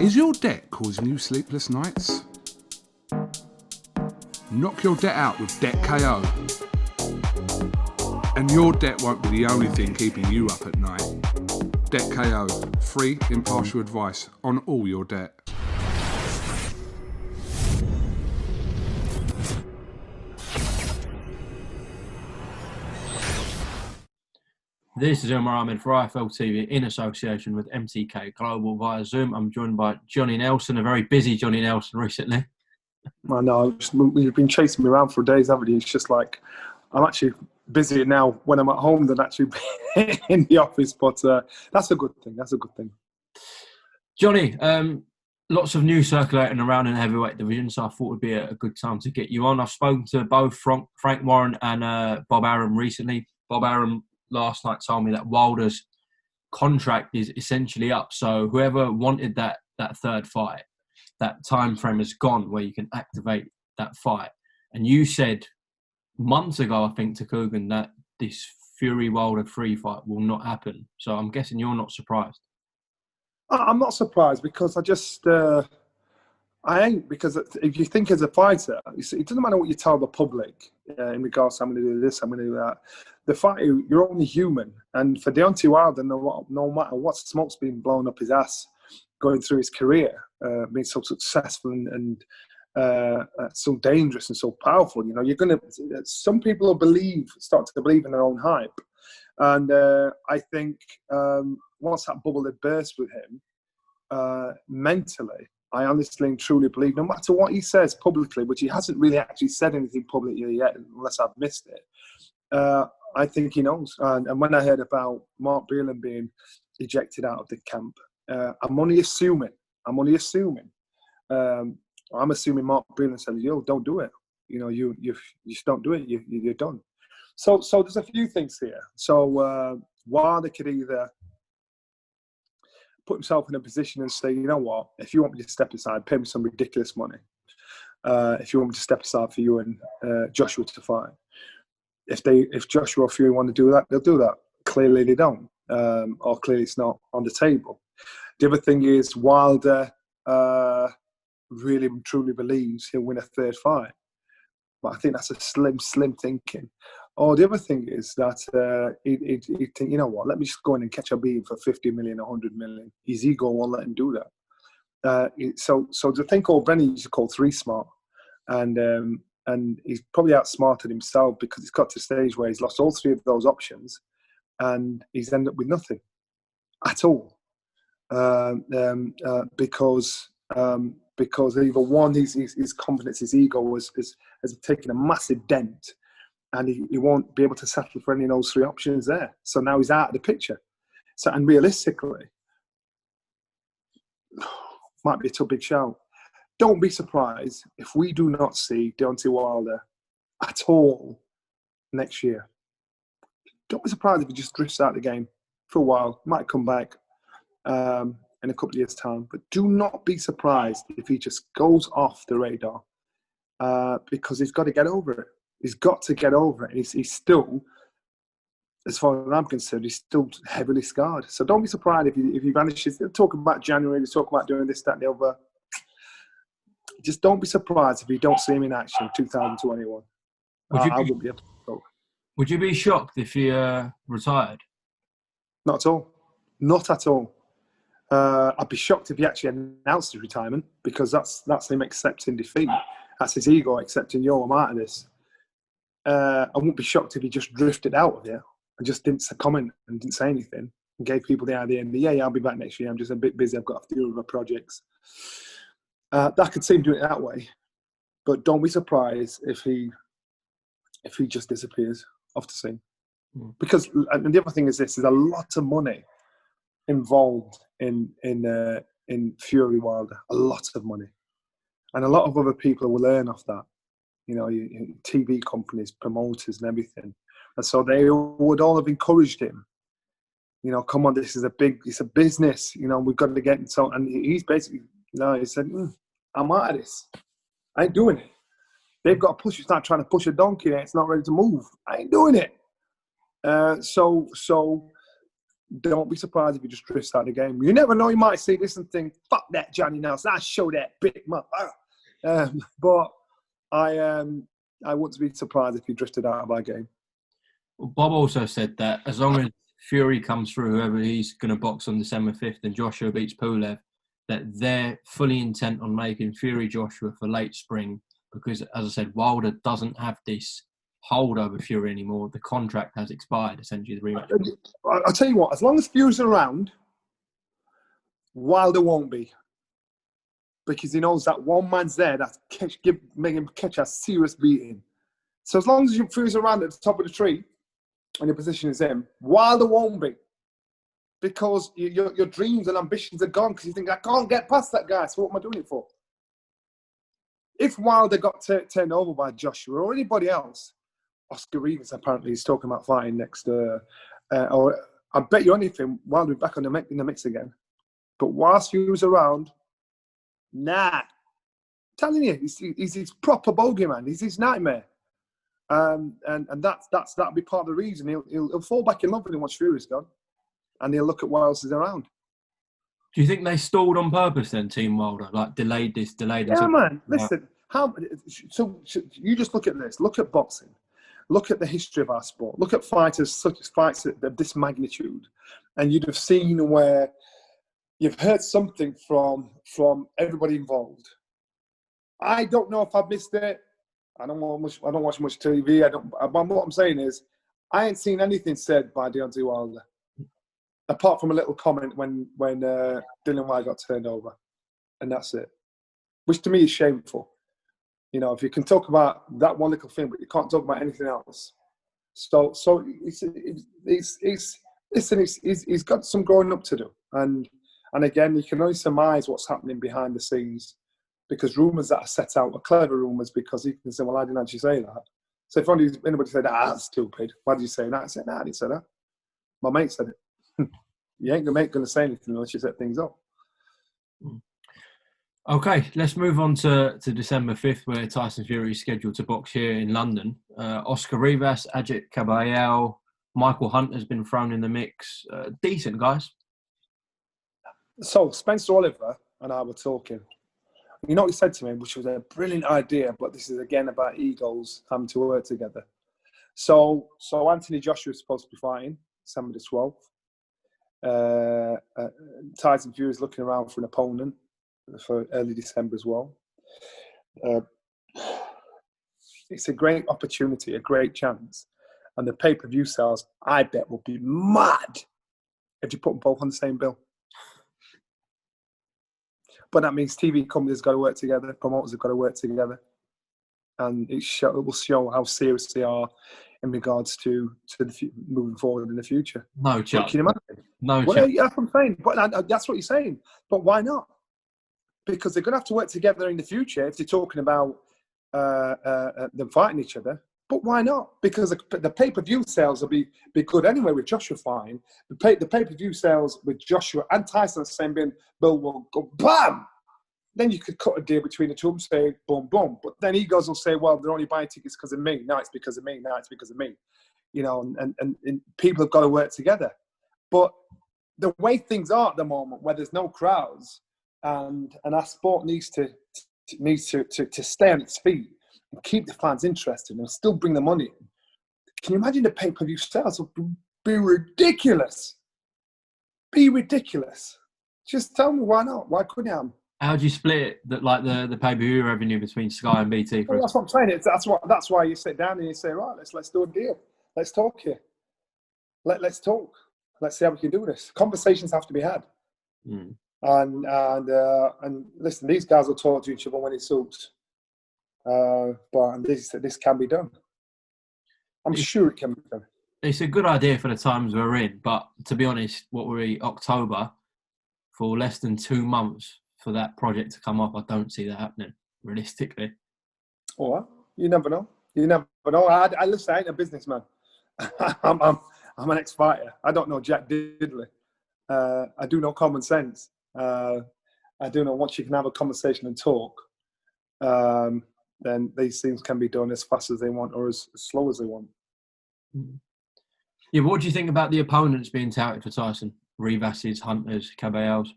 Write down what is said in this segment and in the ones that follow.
Is your debt causing you sleepless nights? Knock your debt out with Debt KO. And your debt won't be the only thing keeping you up at night. Debt KO, free, impartial advice on all your debt. This is AHMED for IFL TV in association with MTK Global via Zoom. I'm joined by Johnny Nelson, a very busy Johnny Nelson recently. I know, you've been chasing me around for days, haven't you? It's just like, I'm actually busier now when I'm at home than actually in the office, but that's a good thing. That's a good thing. Johnny, lots of news circulating around in the heavyweight division, so I thought it would be a good time to get you on. I've spoken to both Frank Warren and Bob Arum recently. Bob Arum last night told me that Wilder's contract is essentially up, so whoever wanted that third fight, that time frame is gone where you can activate that fight. And you said months ago, I think, to Coogan, that this Fury-Wilder 3 fight will not happen. So I'm guessing you're not surprised. I'm not surprised because I ain't, because if you think as a fighter, it doesn't matter what you tell the public in regards to I'm going to do this, I'm going to do that. The fight, you're only human. And for Deontay Wilder, no matter what smoke's been blown up his ass going through his career, being so successful and so dangerous and so powerful, you know, you're going to, some people start to believe in their own hype. And I think once that bubble had burst with him, mentally, I honestly and truly believe, no matter what he says publicly, which he hasn't really actually said anything publicly yet, unless I've missed it, I think he knows. And when I heard about Mark Breland being ejected out of the camp, I'm only assuming. I'm assuming Mark Breland said, "Yo, don't do it. You know, you just don't do it. You're done." So there's a few things here. So Wilder could either put himself in a position and say, you know what, if you want me to step aside, pay me some ridiculous money. If you want me to step aside for you and Joshua to fight. If Joshua or Fury want to do that, they'll do that. Clearly they don't. Or clearly it's not on the table. The other thing is Wilder really and truly believes he'll win a third fight. But I think that's a slim thinking. Or the other thing is that he'd think, you know what, let me just go in and catch a beat for 50 million, 100 million. His ego won't let him do that. So to think O'Brien used to call 3 smart. And he's probably outsmarted himself because he's got to the stage where he's lost all 3 of those options and he's ended up with nothing at all. Because either one, his confidence, his ego has taken a massive dent, and he won't be able to settle for any of those 3 options there. So now he's out of the picture. So, and realistically, might be a too big shout. Don't be surprised if we do not see Deontay Wilder at all next year. Don't be surprised if he just drifts out of the game for a while. Might come back in a couple of years' time. But do not be surprised if he just goes off the radar because he's got to get over it. He's got to get over it. He's still, as far as I'm concerned, he's still heavily scarred. So don't be surprised if he vanishes. They're talking about January. They're talking about doing this, that, and the other. Just don't be surprised if you don't see him in action in 2021. I wouldn't be able to go. Would you be shocked if he retired? Not at all. Not at all. I'd be shocked if he actually announced his retirement because that's him accepting defeat. That's his ego accepting, yo, I'm out of this. I wouldn't be shocked if he just drifted out of here and just didn't comment and didn't say anything and gave people the idea, yeah, I'll be back next year. I'm just a bit busy. I've got to deal with my projects. That could see him doing it that way, but don't be surprised if he just disappears off the scene. Because, and the other thing is this: there's a lot of money involved in Fury Wilder, a lot of money, and a lot of other people will earn off that. You know, TV companies, promoters, and everything, and so they would all have encouraged him. You know, come on, it's a business. You know, we've got to get it. So, and he's basically. No, he said, I'm out of this. I ain't doing it. They've got to push. It's not trying to push a donkey there. It's not ready to move. I ain't doing it. So don't be surprised if he just drifts out of the game. You never know. You might see this and think, "Fuck that, Johnny Nelson. I show that big mother." But I wouldn't be surprised if he drifted out of our game. Well, Bob also said that as long as Fury comes through, whoever he's going to box on December 5th, and Joshua beats Pulev, that they're fully intent on making Fury Joshua for late spring because, as I said, Wilder doesn't have this hold over Fury anymore. The contract has expired, essentially, the rematch. I'll tell you what, as long as Fury's around, Wilder won't be. Because he knows that one man's there that's make him catch a serious beating. So as long as Fury's around at the top of the tree and your position is him, Wilder won't be. Because your dreams and ambitions are gone because you think, I can't get past that guy, so what am I doing it for? If Wilder got turned over by Joshua or anybody else, Oscar Rivas apparently is talking about fighting next, or I bet you anything, Wilder will be back in the mix again. But whilst Fury's around, nah. I'm telling you, he's his proper bogeyman. He's his nightmare. And that'll be part of the reason. He'll fall back in love with him once Fury's gone. And he'll look at what else is around. Do you think they stalled on purpose then, Team Wilder? Like delayed this. Yeah, man. Listen, so you just look at this. Look at boxing. Look at the history of our sport. Look at fighters such as fights of this magnitude. And you'd have seen where you've heard something from everybody involved. I don't know if I've missed it. I don't watch much TV. What I'm saying is, I ain't seen anything said by Deontay Wilder, apart from a little comment when Dylan White got turned over, and that's it. Which to me is shameful. You know, if you can talk about that one little thing, but you can't talk about anything else. So he's got some growing up to do, and again, you can only surmise what's happening behind the scenes because rumours that are set out are clever rumours because you can say, well, I didn't actually say that. So if anybody said, that's stupid, why did you say that? I said, I didn't say that. My mate said it. You ain't going to say anything unless you set things up. Okay, let's move on to December 5th where Tyson Fury is scheduled to box here in London. Oscar Rivas, Ajit Caballero, Michael Hunt has been thrown in the mix. Decent, guys. So Spencer Oliver and I were talking. You know what he said to me, which was a brilliant idea, but this is again about egos having to work together. So Anthony Joshua is supposed to be fighting December the 12th. Tyson Fury is looking around for an opponent for early December as well. It's a great opportunity, a great chance. And the pay-per-view sales, I bet, will be mad if you put them both on the same bill. But that means TV companies got to work together, promoters have got to work together, and it will show how serious they are in regards to moving forward in the future. No chance. Can you imagine? No well, chance. That's what I'm saying. But that's what you're saying. But why not? Because they're going to have to work together in the future if they're talking about them fighting each other. But why not? Because the pay-per-view sales will be good anyway with Joshua fighting. The pay-per-view sales with Joshua and Tyson the same bill will go BAM! Then you could cut a deal between the two and say boom, boom. But then egos will say, well, they're only buying tickets because of me. No, it's because of me. No, it's because of me. You know, and people have got to work together. But the way things are at the moment, where there's no crowds, and our sport needs to stay on its feet, keep the fans interested and still bring the money in. Can you imagine the pay-per-view sales would be ridiculous? Be ridiculous. Just tell me why not? Why couldn't you? How do you split the pay-per-view revenue between Sky and BT? Well, that's what I'm saying. That's why you sit down and you say, right, let's do a deal. Let's talk here. Let's talk. Let's see how we can do this. Conversations have to be had. Mm. And listen, these guys will talk to each other when it suits. But this can be done. I'm sure it can be done. It's a good idea for the times we're in, but to be honest, what we're in October, for less than 2 months for that project to come up, I don't see that happening realistically. Oh, well, you never know. You never know. I listen. I ain't a businessman. I'm an ex-fighter. I don't know Jack Diddley. I do know common sense. I do know once you can have a conversation and talk, then these things can be done as fast as they want or as slow as they want. Yeah, what do you think about the opponents being touted for Tyson? Rivas's, Hunters, Caballos?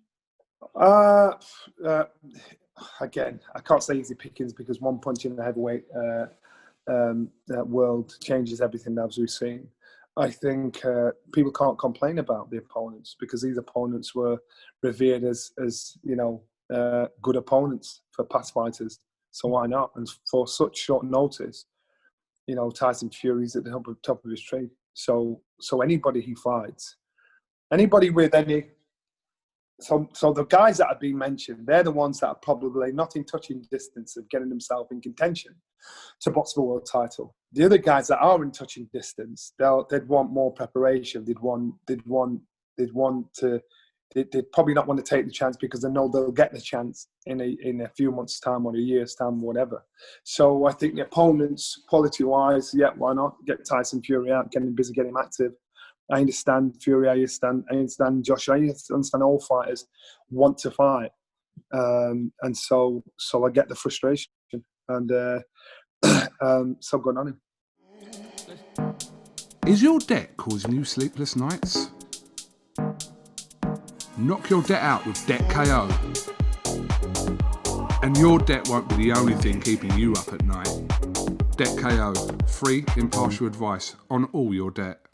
Again, I can't say easy pickings because one punch in the heavyweight world changes everything, as we've seen. I think people can't complain about the opponents because these opponents were revered as good opponents for past fighters. So why not? And for such short notice, Tyson Fury's at the top of his trade. So anybody he fights, anybody with any. So the guys that have been mentioned, they're the ones that are probably not in touching distance of getting themselves in contention to box the world title. The other guys that are in touching distance, they'd want more preparation. They'd probably not want to take the chance because they know they'll get the chance in a few months' time or a year's time, whatever. So I think the opponents, quality-wise, yeah, why not get Tyson Fury out, get him busy, get him active. I understand Fury, I understand Josh, I understand all fighters want to fight. And so I get the frustration. And so good on him. Is your debt causing you sleepless nights? Knock your debt out with Debt KO. And your debt won't be the only thing keeping you up at night. Debt KO, free, impartial advice on all your debt.